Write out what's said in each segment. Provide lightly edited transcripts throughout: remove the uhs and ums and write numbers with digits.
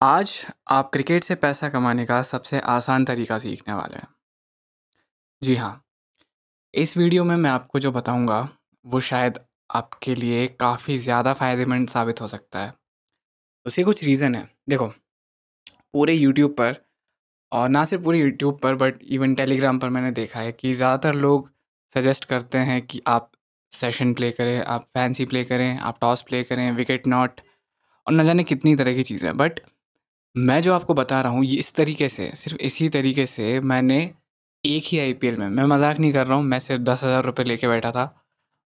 आज आप क्रिकेट से पैसा कमाने का सबसे आसान तरीका सीखने वाले हैं। जी हाँ, इस वीडियो में मैं आपको जो बताऊँगा, वो शायद आपके लिए काफ़ी ज़्यादा फ़ायदेमंद साबित हो सकता है। उसके कुछ रीज़न हैं। देखो, पूरे यूट्यूब पर और ना सिर्फ पूरे यूट्यूब पर बट इवन टेलीग्राम पर मैंने देखा है कि ज़्यादातर लोग सजेस्ट करते हैं कि आप सेशन प्ले करें, आप फैंसी प्ले करें, आप टॉस प्ले करें, विकेट नॉट और ना जाने कितनी तरह की चीज़ें। बट मैं जो आपको बता रहा हूँ ये इस तरीके से, सिर्फ़ इसी तरीके से मैंने एक ही आईपीएल में, मैं मज़ाक नहीं कर रहा हूँ, मैं सिर्फ़ 10,000 रुपए लेके बैठा था।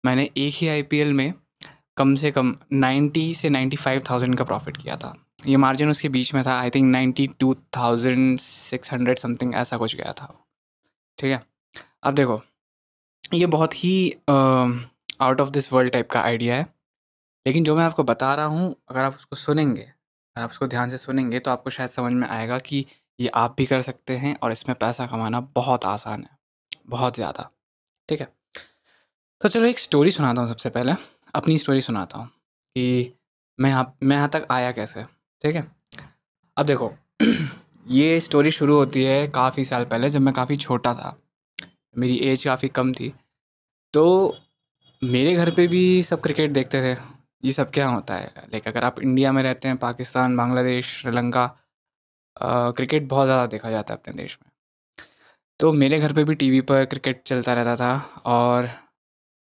मैंने एक ही आईपीएल में कम से कम 90 से 95,000 का प्रॉफ़िट किया था। ये मार्जिन उसके बीच में था, आई थिंक 92,600 समथिंग ऐसा कुछ गया था। ठीक है? अब देखो, ये बहुत ही out of this world type का आइडिया है। लेकिन जो मैं आपको बता रहा हूँ, अगर आप उसको सुनेंगे, अगर आप उसको ध्यान से सुनेंगे तो आपको शायद समझ में आएगा कि ये आप भी कर सकते हैं और इसमें पैसा कमाना बहुत आसान है, बहुत ज़्यादा। ठीक है? तो चलो एक स्टोरी सुनाता हूँ सबसे पहले, अपनी स्टोरी सुनाता हूँ कि मैं यहाँ तक आया कैसे, ठीक है? अब देखो ये स्टोरी शुरू होती है काफ़ी साल पहले जब मैं काफ़ी छोटा था, मेरी एज काफ़ी कम थी। तो मेरे घर पे भी सब क्रिकेट देखते थे। ये सब क्या होता है, लाइक अगर आप इंडिया में रहते हैं, पाकिस्तान, बांग्लादेश, श्रीलंका, क्रिकेट बहुत ज़्यादा देखा जाता है अपने देश में। तो मेरे घर पे भी टीवी पर क्रिकेट चलता रहता था और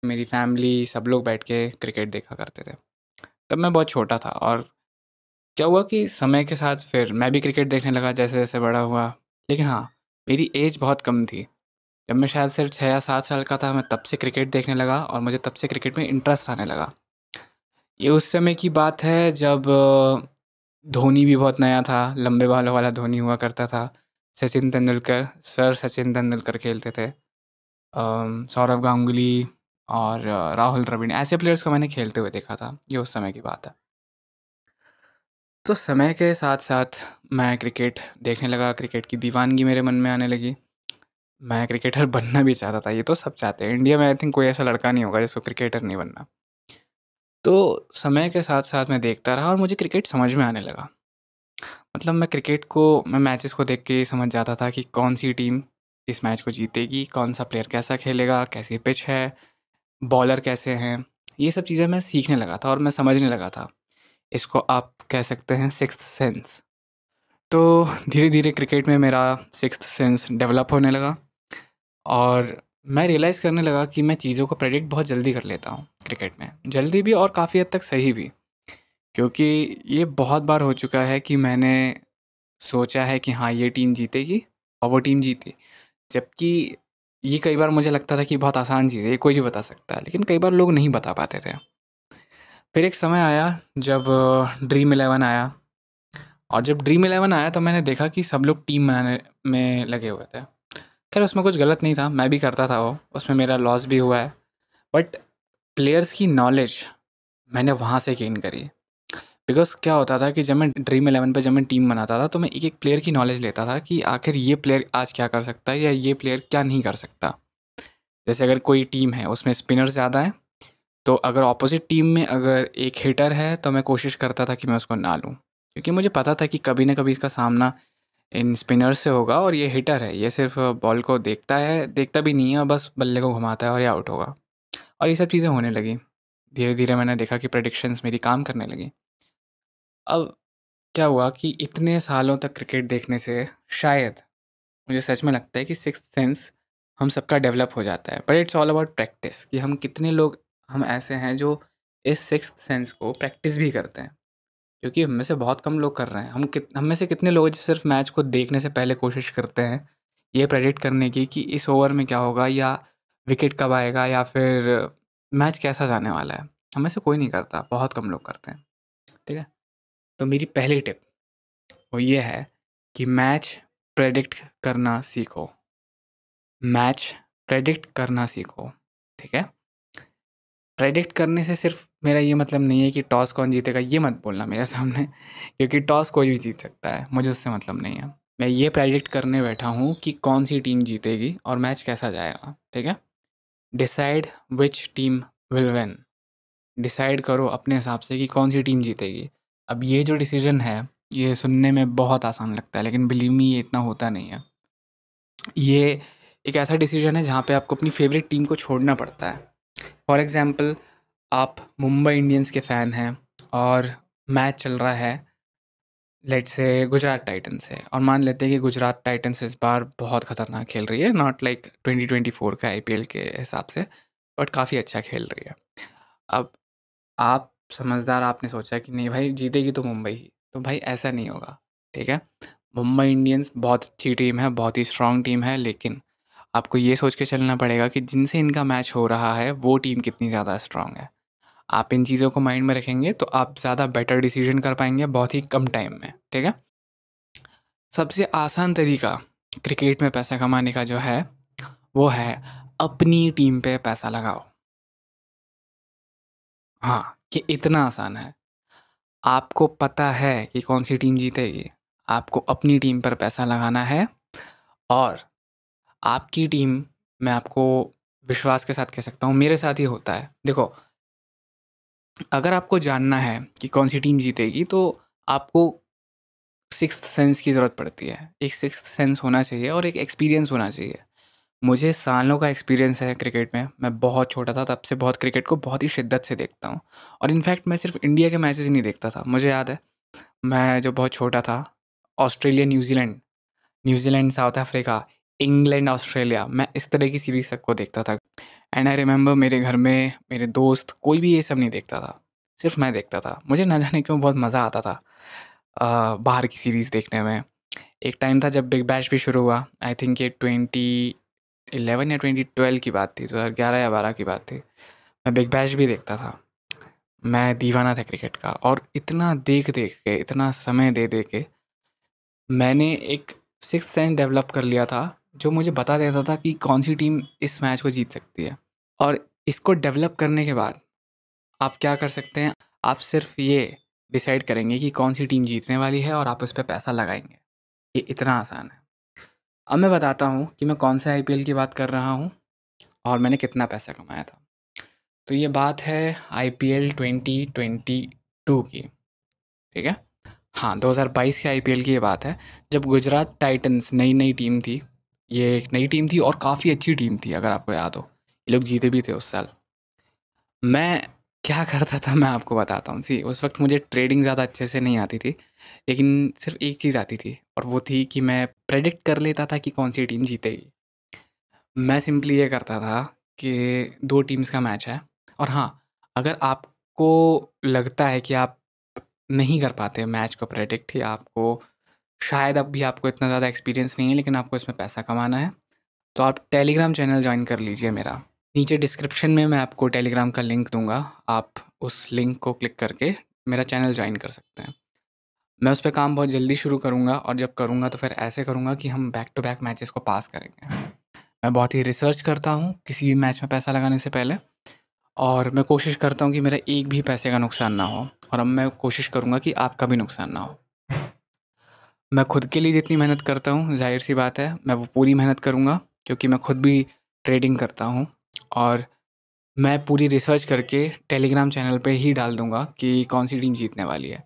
मेरी फैमिली सब लोग बैठ के क्रिकेट देखा करते थे। तब मैं बहुत छोटा था और क्या हुआ कि समय के साथ फिर मैं भी क्रिकेट देखने लगा जैसे-जैसे बड़ा हुआ। लेकिन हाँ, मेरी एज बहुत कम थी। जब मैं शायद सिर्फ 6 या 7 साल का था, मैं तब से क्रिकेट देखने लगा और मुझे तब से क्रिकेट में इंटरेस्ट आने लगा। ये उस समय की बात है जब धोनी भी बहुत नया था, लंबे बालों वाला धोनी हुआ करता था। सचिन तेंदुलकर, सर सचिन तेंदुलकर खेलते थे। सौरव गांगुली और राहुल द्रविड़ ऐसे प्लेयर्स को मैंने खेलते हुए देखा था। ये उस समय की बात है। तो समय के साथ-साथ मैं क्रिकेट देखने लगा, क्रिकेट की दीवानगी मेरे मन में आने लगी। मैं क्रिकेटर बनना भी चाहता था, ये तो सब चाहते हैं। इंडिया में आई थिंक कोई ऐसा लड़का नहीं होगा जिसको क्रिकेटर नहीं बनना। तो समय के साथ-साथ मैं देखता रहा और मुझे क्रिकेट समझ में आने लगा। मतलब मैं मैचेस को देख के ये समझ जाता था कि कौन-सी टीम इस मैच को जीतेगी, कौन-सा प्लेयर कैसा खेलेगा, कैसी पिच है, बॉलर कैसे हैं। ये सब चीज़ें मैं सीखने लगा था और मैं समझने लगा था। इसको आप कह सकते हैं सिक्स्थ सेंस। तो धीरे-धीरे क्रिकेट में मेरा सिक्स्थ सेंस डेवलप होने लगा और मैं रियलाइज़ करने लगा कि मैं चीज़ों को प्रेडिक्ट बहुत जल्दी कर लेता हूँ क्रिकेट में। जल्दी भी और काफ़ी हद तक सही भी। क्योंकि ये बहुत बार हो चुका है कि मैंने सोचा है कि हाँ, ये टीम जीतेगी और वो टीम जीती। जबकि ये कई बार मुझे लगता था कि बहुत आसान चीज़ है, ये कोई भी बता सकता है, लेकिन कई बार लोग नहीं बता पाते थे। फिर एक समय आया जब ड्रीम 11 आया और जब ड्रीम 11 आया तो मैंने देखा कि सब लोग टीम बनाने में लगे हुए थे। खैर उसमें कुछ गलत नहीं था, मैं भी करता था वो, उसमें मेरा लॉस भी हुआ है। बट प्लेयर्स की नॉलेज मैंने वहाँ से गेन करी। बिकॉज़ क्या होता था कि जब मैं ड्रीम 11 पे जब मैं टीम बनाता था, तो मैं एक-एक प्लेयर की नॉलेज लेता था कि आखिर ये प्लेयर आज क्या कर सकता है या ये प्लेयर क्या नहीं कर सकता। जैसे अगर कोई टीम है, उसमें स्पिनर्स ज़्यादा हैं, तो अगर अपोज़िट टीम में अगर एक हिटर है, तो मैं कोशिश करता था कि मैं उसको ना लूँ। क्योंकि मुझे पता था कि कभी न कभी इसका सामना इन स्पिनर्स से होगा और ये हिटर है, ये सिर्फ़ बॉल को देखता है, देखता भी नहीं है और बस बल्ले को घुमाता है और ये आउट होगा। और ये सब चीज़ें होने लगी। धीरे-धीरे मैंने देखा कि प्रेडिक्शंस मेरी काम करने लगी। अब क्या हुआ कि इतने सालों तक क्रिकेट देखने से शायद मुझे सच में लगता है कि सिक्स्थ सेंस हम सबका डेवलप हो जाता है। But it's all about practice कि हम कितने लोग हम ऐसे हैं जो इस सिक्स्थ सेंस को प्रैक्टिस भी करते हैं। क्योंकि हम में से बहुत कम लोग कर रहे हैं। हम में से कितने लोग जो सिर्फ़ मैच को देखने से पहले कोशिश करते हैं, ये प्रेडिक्ट करने की कि इस ओवर में क्या होगा या विकेट कब आएगा या फिर मैच कैसा जाने वाला है। हम में से कोई नहीं करता, बहुत कम लोग करते हैं। ठीक है? तो मेरी पहली टिप वो ये है कि मैच प्रेडिक्ट करना सीखो। मैच प्रेडिक्ट करना सीखो, ठीक है? प्रेडिक्ट करने से सिर्फ़ मेरा ये मतलब नहीं है कि टॉस कौन जीतेगा ये मत बोलना मेरे सामने क्योंकि टॉस कोई भी जीत सकता है, मुझे उससे मतलब नहीं है। मैं ये प्रेडिक्ट करने बैठा हूँ कि कौन-सी टीम जीतेगी और मैच कैसा जाएगा, ठीक है? Decide which team will win. Decide करो अपने हिसाब से कि कौन-सी टीम जीतेगी। अब ये जो डिसीज़न है ये सुनने में बहुत आसान लगता है, लेकिन बिलीव मी ये इतना होता नहीं है। ये एक ऐसा डिसीजन है जहाँ पे आपको अपनी फ़ेवरेट टीम को छोड़ना पड़ता है। फॉर एग्ज़ाम्पल, आप मुंबई इंडियंस के फ़ैन हैं और मैच चल रहा है लेट्स से गुजरात टाइटंस से, और मान लेते हैं कि गुजरात टाइटंस इस बार बहुत ख़तरनाक खेल रही है, नॉट लाइक 2024 का आईपीएल के हिसाब से, बट काफ़ी अच्छा खेल रही है। अब आप समझदार, आपने सोचा कि नहीं भाई जीतेगी तो मुंबई ही, तो भाई ऐसा नहीं होगा, ठीक है? मुंबई इंडियंस बहुत अच्छी टीम है, बहुत ही स्ट्रॉन्ग टीम है, लेकिन आपको ये सोच के चलना पड़ेगा कि जिनसे इनका मैच हो रहा है वो टीम कितनी ज़्यादा स्ट्रॉन्ग है। आप इन चीज़ों को माइंड में रखेंगे तो आप ज़्यादा बेटर डिसीजन कर पाएंगे बहुत ही कम टाइम में, ठीक है? सबसे आसान तरीका क्रिकेट में पैसा कमाने का जो है वो है अपनी टीम पे पैसा लगाओ। हाँ, ये इतना आसान है। आपको पता है कि कौन सी टीम जीतेगी, आपको अपनी टीम पर पैसा लगाना है, और आपकी टीम, मैं आपको विश्वास के साथ कह सकता हूँ, मेरे साथ ही होता है। देखो, अगर आपको जानना है कि कौन सी टीम जीतेगी तो आपको सिक्स्थ सेंस की ज़रूरत पड़ती है। एक सिक्स्थ सेंस होना चाहिए और एक एक्सपीरियंस होना चाहिए। मुझे सालों का एक्सपीरियंस है क्रिकेट में। मैं बहुत छोटा था तब से बहुत क्रिकेट को बहुत ही शिद्दत से देखता हूँ, और इनफैक्ट मैं सिर्फ इंडिया के मैचेस ही नहीं देखता था। मुझे याद है, मैं जब बहुत छोटा था, Australia New Zealand, New Zealand south Africa, England Australia, मैं इस तरह की सीरीज़ सबको देखता था। एंड आई रिमेंबर मेरे घर में मेरे दोस्त कोई भी ये सब नहीं देखता था, सिर्फ मैं देखता था। मुझे ना जाने क्यों बहुत मज़ा आता था बाहर की सीरीज़ देखने में। एक टाइम था जब बिग बैश भी शुरू हुआ, आई थिंक ये 2011 या 2012 की बात थी, 2011 या 12 की बात थी। मैं बिग बैश भी देखता था। मैं दीवाना था क्रिकेट का, और इतना देख-देख के, इतना समय दे-दे के मैंने एक सिक्स्थ सेंस डेवलप कर लिया था, जो मुझे बता देता था कि कौन-सी टीम इस मैच को जीत सकती है। और इसको डेवलप करने के बाद आप क्या कर सकते हैं, आप सिर्फ़ ये डिसाइड करेंगे कि कौन-सी टीम जीतने वाली है और आप उस पे पैसा लगाएँगे। ये इतना आसान है। अब मैं बताता हूँ कि मैं कौन से आईपीएल की बात कर रहा हूँ और मैंने कितना पैसा कमाया था। तो ये बात है आईपीएल 2022 की, ठीक है? हाँ, 2022 के आईपीएल की ये बात है, जब गुजरात टाइटंस नई-नई टीम थी। ये एक नई टीम थी और काफ़ी अच्छी टीम थी, अगर आपको याद हो। ये लोग जीते भी थे उस साल। मैं क्या करता था मैं आपको बताता हूँ। सी उस वक़्त मुझे ट्रेडिंग ज़्यादा अच्छे से नहीं आती थी, लेकिन सिर्फ़ एक चीज़ आती थी, और वो थी कि मैं प्रेडिक्ट कर लेता था कि कौन-सी टीम जीतेगी। मैं सिंपली ये करता था कि 2 टीम्स का मैच है, और हाँ, अगर आपको लगता है कि आप नहीं कर पाते मैच को प्रेडिक्ट, या आपको शायद अभी आपको इतना ज़्यादा एक्सपीरियंस नहीं है लेकिन आपको इसमें पैसा कमाना है, तो आप टेलीग्राम चैनल जॉइन कर लीजिए मेरा। नीचे डिस्क्रिप्शन में मैं आपको टेलीग्राम का लिंक दूँगा, आप उस लिंक को क्लिक करके मेरा चैनल जॉइन कर सकते हैं। मैं उस पे काम बहुत जल्दी शुरू करूँगा, और जब करूँगा तो फिर ऐसे करूँगा कि हम बैक टू बैक मैचेस को पास करेंगे। मैं बहुत ही रिसर्च करता हूँ किसी भी मैच में पैसा लगाने से पहले, और मैं कोशिश करता हूँ कि मेरा एक भी पैसे का नुकसान ना हो, और अब मैं कोशिश करूँगा कि आपका भी नुकसान ना हो। मैं खुद के लिए जितनी मेहनत करता हूँ, ज़ाहिर-सी बात है, मैं वो पूरी मेहनत करूँगा, क्योंकि मैं खुद भी ट्रेडिंग करता हूँ, और मैं पूरी रिसर्च करके टेलीग्राम चैनल पे ही डाल दूँगा कि कौन-सी टीम जीतने वाली है।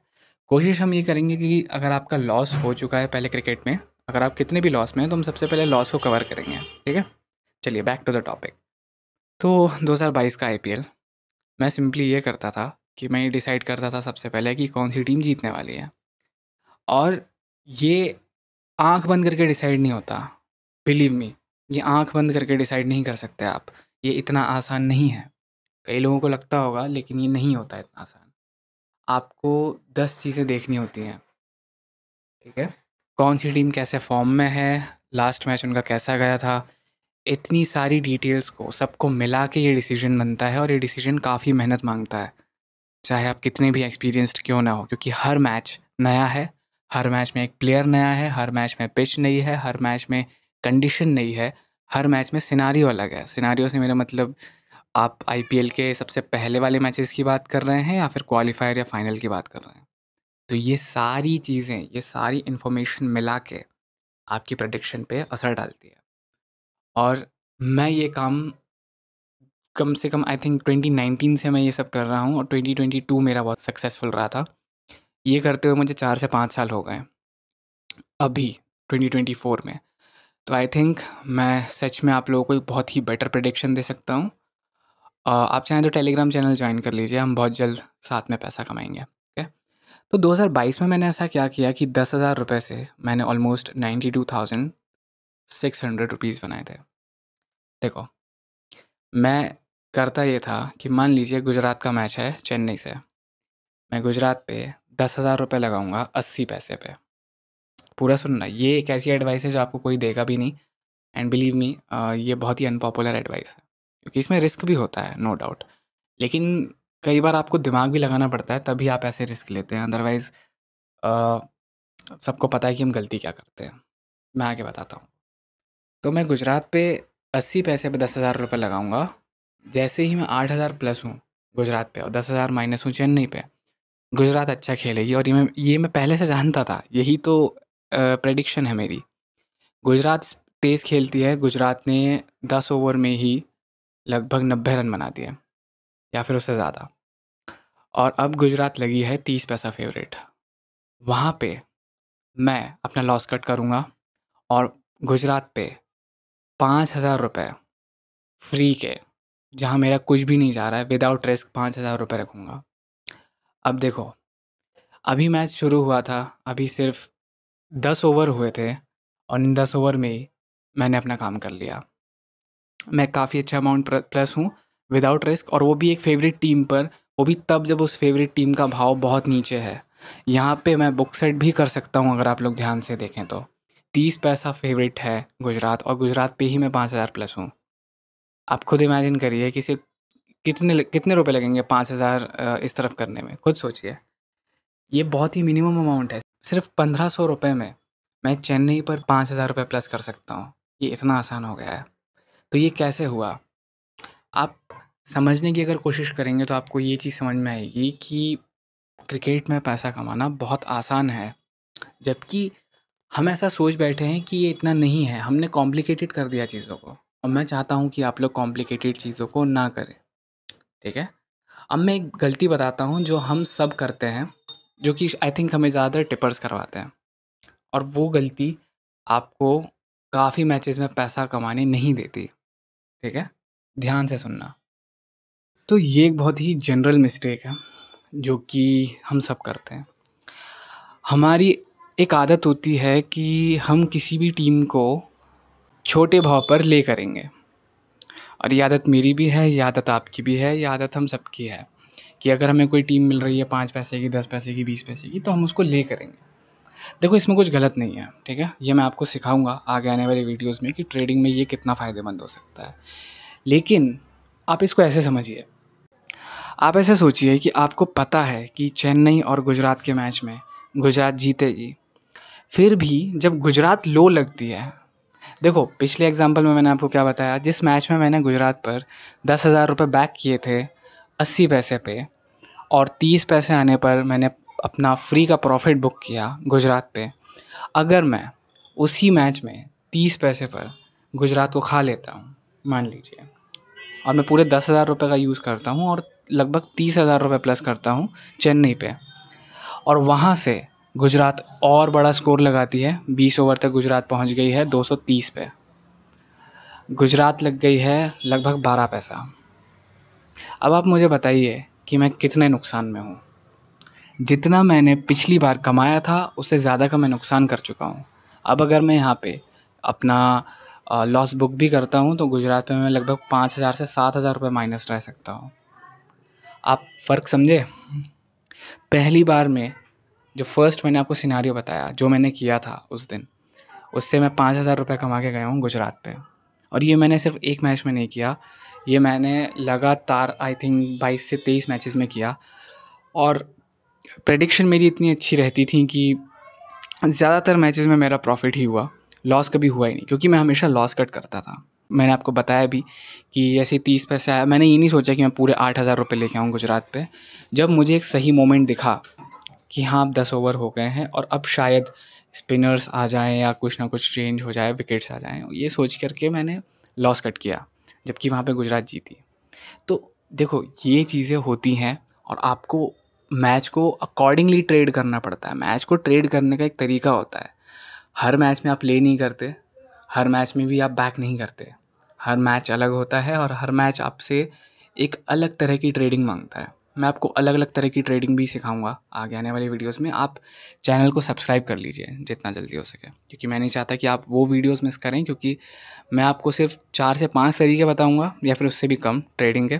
कोशिश हम ये करेंगे कि अगर आपका लॉस हो चुका है पहले क्रिकेट में, अगर आप कितने भी लॉस में हैं, तो हम सबसे पहले लॉस को कवर करेंगे, ठीक है? चलिए बैक टू द टॉपिक। तो 2022 का आईपीएल, मैं सिंपली ये करता था कि मैं ये डिसाइड करता था सबसे पहले कि कौन-सी टीम जीतने वाली है, और ये आँख बंद करके डिसाइड नहीं होता, बिलीव मी, ये आँख बंद करके डिसाइड नहीं कर सकते आप, ये इतना आसान नहीं है। कई लोगों को लगता होगा, लेकिन ये नहीं होता इतना आसान। आपको 10 चीज़ें देखनी होती हैं, ठीक है? कौन-सी टीम कैसे फ़ॉर्म में है, लास्ट मैच उनका कैसा गया था, इतनी सारी डिटेल्स को सबको मिला के ये डिसीजन बनता है, और ये डिसीजन काफ़ी मेहनत माँगता है। चाहे आप कितने भी एक्सपीरियंस्ड क्यों ना हो, क्योंकि हर मैच नया है, हर मैच में एक प्लेयर नया है, हर मैच में पिच नई है, हर मैच में कंडीशन नई है, हर मैच में सिनेरियो अलग है। सिनेरियो से मेरा मतलब, आप आईपीएल के सबसे पहले वाले मैचेस की बात कर रहे हैं या फिर क्वालीफायर या फाइनल की बात कर रहे हैं? तो ये सारी चीज़ें, ये सारी इन्फॉर्मेशन मिला के आपकी प्रेडिक्शन पे असर डालती है, और मैं ये काम कम से कम आई थिंक 2019 से मैं ये सब कर रहा हूँ, और 2022 मेरा बहुत सक्सेसफुल रहा था। ये करते हुए मुझे 4 से 5 साल हो गए अभी 2024 में। तो आई थिंक मैं सच में आप लोगों को एक बहुत ही बेटर प्रेडिक्शन दे सकता हूँ। आप चाहें तो टेलीग्राम चैनल जॉइन कर लीजिए, हम बहुत जल्द साथ में पैसा कमाएँगे, ओके? तो 2022 में मैंने ऐसा क्या किया कि 10,000 रुपए से मैंने ऑलमोस्ट 92,600 रुपीज़ बनाए थे। देखो, मैं करता ये था कि मान लीजिए गुजरात का मैच है चेन्नई से, मैं गुजरात पे 10,000 रुपए लगाऊँगा 80 पैसे पे। पूरा सुनना, ये एक ऐसी एडवाइस है जो आपको कोई देगा भी नहीं, एंड बिलीव मी ये बहुत ही अनपॉपुलर एडवाइस है, क्योंकि इसमें रिस्क भी होता है, नो डाउट। लेकिन कई बार आपको दिमाग भी लगाना पड़ता है, तभी आप ऐसे रिस्क लेते हैं, अदरवाइज़ सबको पता है कि हम गलती क्या करते हैं। मैं आगे बताता हूँ। तो मैं गुजरात पे 80 पैसे पे 10,000 रुपए लगाऊँगा। जैसे ही मैं 8,000 प्लस हूँ गुजरात पे और 10,000 माइनस हूँ चेन्नई पे, गुजरात अच्छा खेलेगी, और ये मैं पहले से जानता था। यही तो प्रेडिक्शन है मेरी। गुजरात तेज़ खेलती है, गुजरात ने 10 ओवर में ही लगभग 90 रन बना दिए, या फिर उससे ज़्यादा। और अब गुजरात लगी है 30 पैसा फेवरेट। वहाँ पे मैं अपना लॉस कट करूँगा और गुजरात पे 5,000 रुपए फ्री के, जहाँ मेरा कुछ भी नहीं जा रहा है, विदाउट रिस्क 5,000 रुपए रखूँगा। अब देखो, अभी मैच शुरू हुआ था, अभी सिर्फ 10 ओवर हुए थे और इन 10 ओवर में ही मैंने अपना काम कर लिया। मैं काफ़ी अच्छा अमाउंट प्लस हूँ विदाउट रिस्क, और वो भी एक फेवरेट टीम पर, वो भी तब जब उस फेवरेट टीम का भाव बहुत नीचे है। यहाँ पे मैं बुक सेट भी कर सकता हूँ अगर आप लोग ध्यान से देखें तो। 30 पैसा फेवरेट है गुजरात, और गुजरात पे ही मैं 5,000 प्लस हूँ। आप खुद इमेजिन करिए कि सिर्फ कितने रुपए लगेंगे 5,000 इस तरफ करने में, खुद सोचिए। ये बहुत ही मिनिमम अमाउंट है। सिर्फ 1,500 रुपए में मैं चेन्नई पर 5,000 रुपए प्लस कर सकता हूँ। ये इतना आसान हो गया है। तो ये कैसे हुआ? आप समझने की अगर कोशिश करेंगे तो आपको ये चीज़ समझ में आएगी कि क्रिकेट में पैसा कमाना बहुत आसान है, जबकि हम ऐसा सोच बैठे हैं कि ये इतना नहीं है। हमने कॉम्प्लिकेटेड कर दिया चीज़ों को, और मैं चाहता हूँ कि आप लोग कॉम्प्लिकेटेड चीज़ों को ना करें, ठीक है? अब मैं एक गलती बताता हूँ जो हम सब करते हैं, जो कि आई थिंक हमें ज़्यादातर टिपर्स करवाते हैं, और वो गलती आपको काफ़ी मैचेस में पैसा कमाने नहीं देती, ठीक है? ध्यान से सुनना। तो ये एक बहुत ही जनरल मिस्टेक है, जो कि हम सब करते हैं। हमारी एक आदत होती है कि हम किसी भी टीम को छोटे भाव पर ले करेंगे, और ये आदत मेरी भी है, ये आदत आपकी भी है, ये आदत हम सबकी है कि अगर हमें कोई टीम मिल रही है 5 पैसे की, 10 पैसे की, 20 पैसे की, तो हम उसको ले करेंगे। देखो, इसमें कुछ गलत नहीं है, ठीक है? ये मैं आपको सिखाऊँगा आगे आने वाली वीडियोज़ में कि ट्रेडिंग में ये कितना फ़ायदेमंद हो सकता है। लेकिन आप इसको ऐसे समझिए, आप ऐसे सोचिए कि आपको पता है कि चेन्नई और गुजरात के मैच में गुजरात जीतेगी। फिर भी जब गुजरात लो लगती है, देखो पिछले एग्ज़ाम्पल में मैंने आपको क्या बताया, जिस मैच में मैंने गुजरात पर 10,000 रुपए बैक किए थे 80 पैसे पे, और 30 पैसे आने पर मैंने अपना फ्री का प्रॉफ़िट बुक किया गुजरात पे। अगर मैं उसी मैच में 30 पैसे पर गुजरात को खा लेता हूँ, मान लीजिए, और मैं पूरे 10,000 रुपये का यूज़ करता हूँ और लगभग 30,000 रुपये प्लस करता हूँ चेन्नई पे, और वहाँ से गुजरात और बड़ा स्कोर लगाती है, 20 ओवर तक गुजरात पहुँच गई है 230 पे। गुजरात लग गई है लगभग 12 पैसा। अब आप मुझे बताइए कि मैं कितने नुकसान में हूँ। जितना मैंने पिछली बार कमाया था उससे ज़्यादा का मैं नुकसान कर चुका हूँ। अब अगर मैं यहाँ पे अपना लॉस बुक भी करता हूँ तो गुजरात में मैं लगभग 5,000 से 7,000 रुपये माइनस रह सकता हूँ। आप फ़र्क समझे? पहली बार में जो फर्स्ट मैंने आपको सिनेरियो बताया, जो मैंने किया था उस दिन, उससे मैं 5,000 रुपये कमा के गया हूँ गुजरात पे, और ये मैंने सिर्फ एक मैच में नहीं किया, ये मैंने लगातार आई थिंक 22 से 23 मैचेस में किया। और प्रेडिक्शन मेरी इतनी अच्छी रहती थी कि ज़्यादातर मैचेस में मेरा प्रॉफिट ही हुआ, लॉस कभी हुआ ही नहीं, क्योंकि मैं हमेशा लॉस कट करता था। मैंने आपको बताया भी कि ऐसे 30 पैसे आया, मैंने ये नहीं सोचा कि मैं पूरे 8,000 रुपये लेके आऊँ गुजरात पे। जब मुझे एक सही मोमेंट दिखा कि हाँ, अब 10 ओवर हो गए हैं और अब शायद स्पिनर्स आ जाएँ या कुछ ना कुछ चेंज हो जाए, विकेट्स आ जाएँ, ये सोच कर के मैंने लॉस कट किया, जबकि वहाँ पे गुजरात जीती। तो देखो, ये चीज़ें होती हैं, और आपको मैच को अकॉर्डिंगली ट्रेड करना पड़ता है। मैच को ट्रेड करने का एक तरीका होता है। हर मैच में आप प्ले नहीं करते, हर मैच में भी आप बैक नहीं करते। हर मैच अलग होता है और हर मैच आपसे एक अलग तरह की ट्रेडिंग मांगता है। मैं आपको अलग अलग तरह की ट्रेडिंग भी सिखाऊंगा आगे आने वाली वीडियोस में। आप चैनल को सब्सक्राइब कर लीजिए जितना जल्दी हो सके, क्योंकि मैं नहीं चाहता कि आप वो वीडियोस मिस करें, क्योंकि मैं आपको सिर्फ 4 से 5 तरीके बताऊंगा या फिर उससे भी कम ट्रेडिंग के,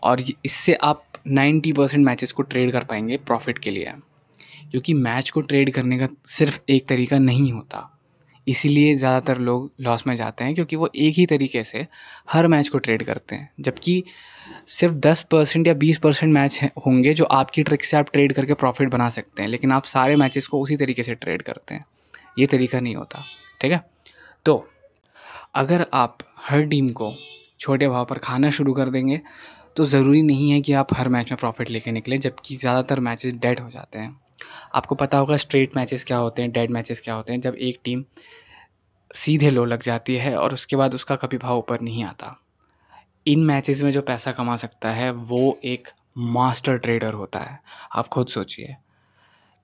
और इससे आप 90% मैचेस को ट्रेड कर पाएंगे प्रॉफिट के लिए। क्योंकि मैच को ट्रेड करने का सिर्फ एक तरीका नहीं होता, इसीलिए ज़्यादातर लोग लॉस में जाते हैं, क्योंकि वो एक ही तरीके से हर मैच को ट्रेड करते हैं। जबकि सिर्फ 10% या 20% मैच होंगे जो आपकी ट्रिक से आप ट्रेड करके प्रॉफिट बना सकते हैं, लेकिन आप सारे मैचेस को उसी तरीके से ट्रेड करते हैं। ये तरीका नहीं होता, ठीक है। तो अगर आप हर टीम को छोटे भाव पर खाना शुरू कर देंगे तो ज़रूरी नहीं है कि आप हर मैच में प्रॉफिट लेके निकले, जबकि ज़्यादातर मैचेस डेड हो जाते हैं। आपको पता होगा स्ट्रेट मैचेस क्या होते हैं, डेड मैचेस क्या होते हैं। जब एक टीम सीधे लो लग जाती है और उसके बाद उसका कभी भाव ऊपर नहीं आता। इन मैचेस में जो पैसा कमा सकता है वो एक मास्टर ट्रेडर होता है। आप खुद सोचिए,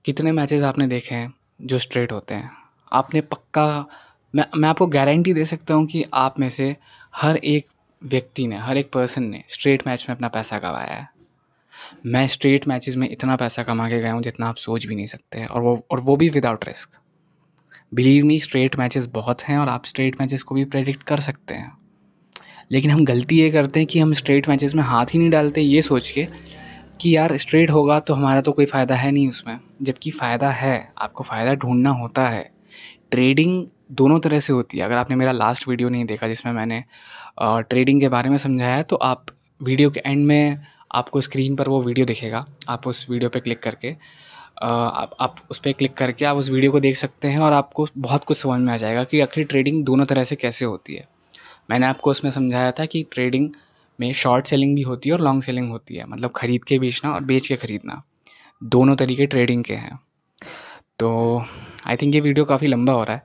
कितने मैचेस आपने देखे हैं जो स्ट्रेट होते हैं। आपने पक्का, मैं आपको गारंटी दे सकता हूँ कि आप में से हर एक व्यक्ति ने, हर एक पर्सन ने स्ट्रेट मैच में अपना पैसा गंवाया है। मैं स्ट्रेट मैचेस में इतना पैसा कमा के गया हूँ जितना आप सोच भी नहीं सकते हैं, और वो भी without risk. Believe me, straight matches बहुत हैं और आप स्ट्रेट मैचेस को भी प्रेडिक्ट कर सकते हैं। लेकिन हम गलती ये करते हैं कि हम स्ट्रेट मैचेस में हाथ ही नहीं डालते, ये सोच के कि यार स्ट्रेट होगा तो हमारा तो कोई फ़ायदा है नहीं उसमें। जबकि फ़ायदा है, आपको फ़ायदा ढूंढना होता है। ट्रेडिंग दोनों तरह से होती है। अगर आपने मेरा लास्ट वीडियो नहीं देखा जिसमें मैंने ट्रेडिंग के बारे में समझाया है, तो आप वीडियो के एंड में आपको स्क्रीन पर वो वीडियो दिखेगा। आप उस वीडियो पे क्लिक करके आप उस पर क्लिक करके आप उस वीडियो को देख सकते हैं और आपको बहुत कुछ समझ में आ जाएगा कि आखिर ट्रेडिंग दोनों तरह से कैसे होती है। मैंने आपको उसमें समझाया था कि ट्रेडिंग में शॉर्ट सेलिंग भी होती है और लॉन्ग सेलिंग होती है, मतलब ख़रीद के बेचना और बेच के ख़रीदना, दोनों तरीके ट्रेडिंग के हैं। तो आई थिंक ये वीडियो काफ़ी लंबा हो रहा है,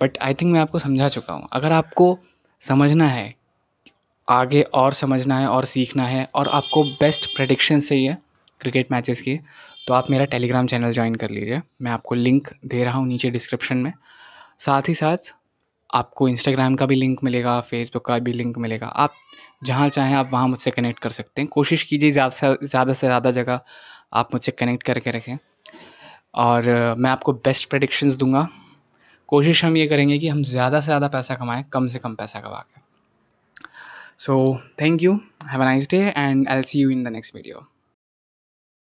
बट आई थिंक मैं आपको समझा चुका हूँ। अगर आपको समझना है, आगे और समझना है और सीखना है, और आपको बेस्ट प्रेडिक्शन चाहिए क्रिकेट मैचेस की, तो आप मेरा टेलीग्राम चैनल ज्वाइन कर लीजिए। मैं आपको लिंक दे रहा हूँ नीचे डिस्क्रिप्शन में। साथ ही साथ आपको इंस्टाग्राम का भी लिंक मिलेगा, फेसबुक का भी लिंक मिलेगा। आप जहाँ चाहें आप वहाँ मुझसे कनेक्ट कर सकते हैं। कोशिश कीजिए ज़्यादा से ज़्यादा जगह आप मुझसे कनेक्ट करके रखें, और मैं आपको बेस्ट प्रेडिक्शंस दूंगा। कोशिश हम ये करेंगे कि हम ज़्यादा से ज़्यादा पैसा कमाएं कम से कम पैसा कमा के। So thank you, have a nice day, and I will see you in the next video.